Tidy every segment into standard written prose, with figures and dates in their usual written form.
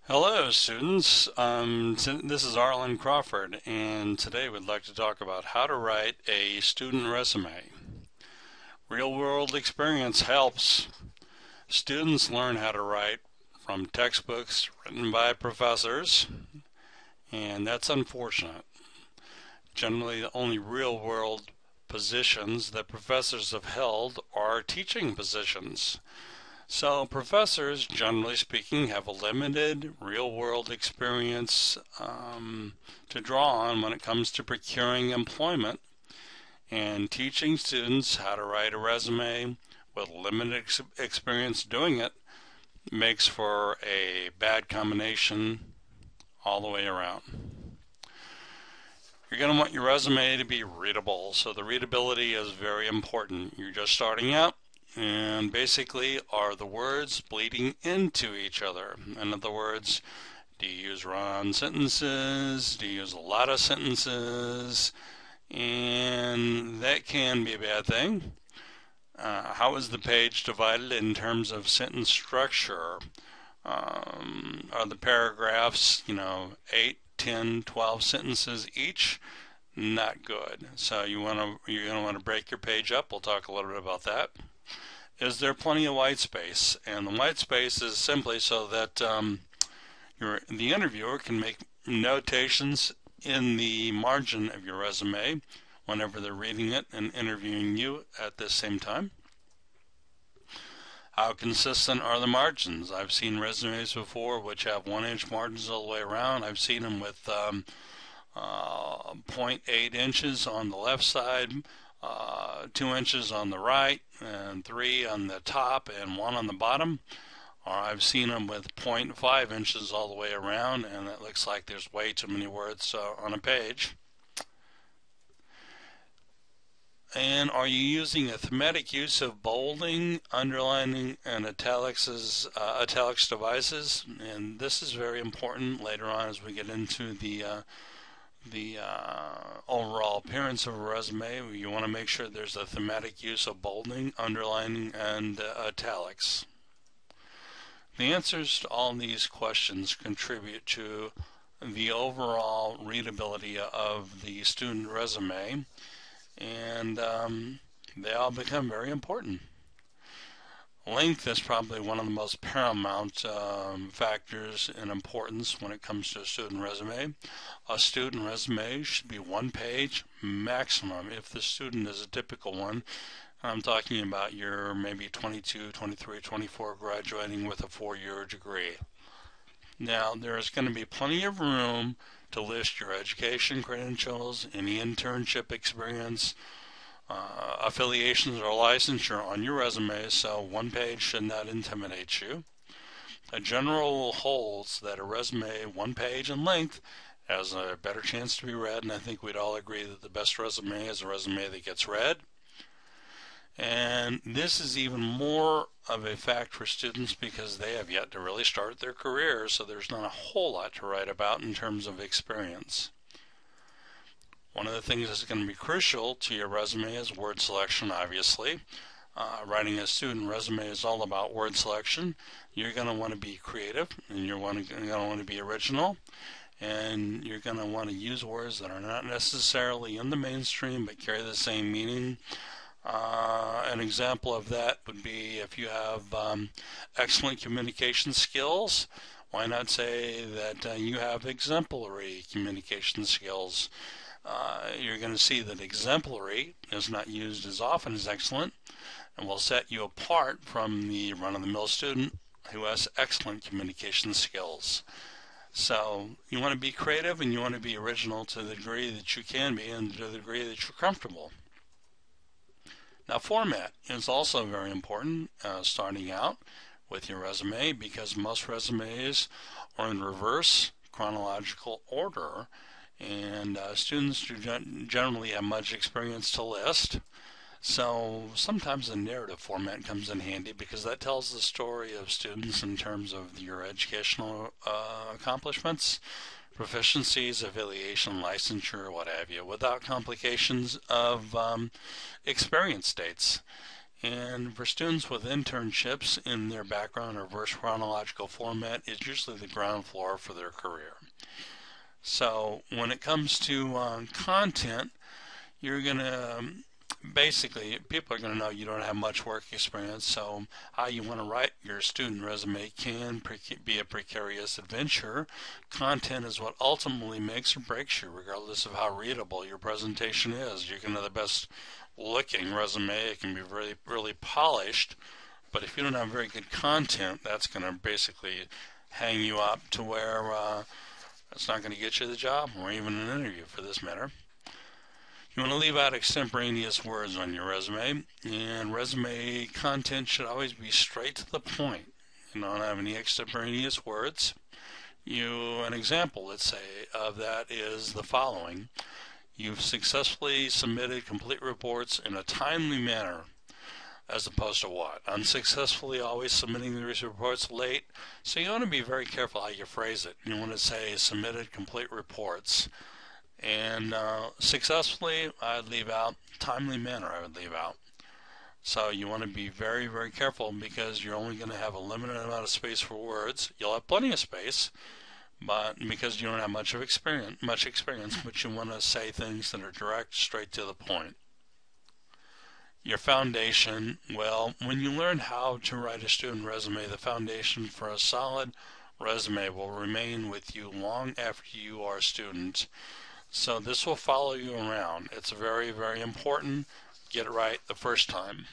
Hello, students. This is Arlen Crawford, and today we'd like to talk about how to write a student resume. Real-world experience helps. Students learn how to write from textbooks written by professors, and that's unfortunate. Generally, the only real-world positions that professors have held are teaching positions. So professors, generally speaking, have a limited real-world experience to draw on when it comes to procuring employment, and teaching students how to write a resume with limited experience doing it makes for a bad combination all the way around. You're going to want your resume to be readable, so the readability is very important. You're just starting out, and basically, are the words bleeding into each other? In other words, do you use run-on sentences? Do you use a lot of sentences? And that can be a bad thing. How is the page divided in terms of sentence structure? Are the paragraphs, 8, 10, 12 sentences each? Not good. So you're going to want to break your page up. We'll talk a little bit about that. Is there plenty of white space? And the white space is simply so that the interviewer can make notations in the margin of your resume whenever they're reading it and interviewing you at the same time. How consistent are the margins? I've seen resumes before which have 1-inch margins all the way around. I've seen them with 0.8 inches on the left side, 2 inches on the right, and 3 on the top and 1 on the bottom. Or I've seen them with 0.5 inches all the way around, and it looks like there's way too many words on a page. And are you using a thematic use of bolding, underlining, and italics devices? And this is very important later on as we get into the overall appearance of a resume. You want to make sure there's a thematic use of bolding, underlining, and italics. The answers to all these questions contribute to the overall readability of the student resume, and they all become very important. Length is probably one of the most paramount factors in importance when it comes to a student resume. A student resume should be 1 page maximum if the student is a typical one. I'm talking about your maybe 22, 23, 24 graduating with a 4-year degree. Now, there's going to be plenty of room to list your education credentials, any internship experience, affiliations or licensure on your resume, so 1 page should not intimidate you. A general rule holds that a resume 1 page in length has a better chance to be read, and I think we'd all agree that the best resume is a resume that gets read. And this is even more of a fact for students because they have yet to really start their career, so there's not a whole lot to write about in terms of experience. One of the things that's going to be crucial to your resume is word selection, obviously. Writing a student resume is all about word selection. You're going to want to be creative, and you're going to want to be original, and you're going to want to use words that are not necessarily in the mainstream but carry the same meaning. An example of that would be if you have excellent communication skills, why not say that you have exemplary communication skills? You're going to see that exemplary is not used as often as excellent, and will set you apart from the run-of-the-mill student who has excellent communication skills. So you want to be creative and you want to be original to the degree that you can be and to the degree that you're comfortable. Now, format is also very important starting out with your resume because most resumes are in reverse chronological order, and students do generally have much experience to list. So sometimes the narrative format comes in handy because that tells the story of students in terms of your educational accomplishments, proficiencies, affiliation, licensure, what have you, without complications of experience dates. And for students with internships in their background, reverse chronological format is usually the ground floor for their career. So when it comes to content, you're going to basically, people are going to know you don't have much work experience, so how you want to write your student resume can be a precarious adventure. Content is what ultimately makes or breaks you, regardless of how readable your presentation is. You can have the best looking resume, it can be really, really polished, but if you don't have very good content, that's going to basically hang you up to where it's not going to get you the job, or even an interview for this matter. You want to leave out extemporaneous words on your resume, and resume content should always be straight to the point. You don't have any extemporaneous words. An example, let's say, of that is the following. You've successfully submitted complete reports in a timely manner, as opposed to what? Unsuccessfully always submitting these reports late. So you want to be very careful how you phrase it. You want to say submitted complete reports. And successfully, I'd leave out. Timely manner, I would leave out. So you want to be very, very careful, because you're only going to have a limited amount of space for words. You'll have plenty of space, but because you don't have much experience, but you want to say things that are direct, straight to the point. Your foundation, well, when you learn how to write a student resume, the foundation for a solid resume will remain with you long after you are a student. So this will follow you around. It's very, very important. Get it right the first time.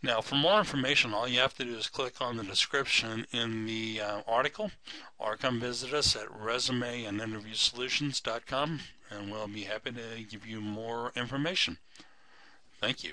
Now, for more information, all you have to do is click on the description in the article, or come visit us at resumeandinterviewsolutions.com, and we'll be happy to give you more information. Thank you.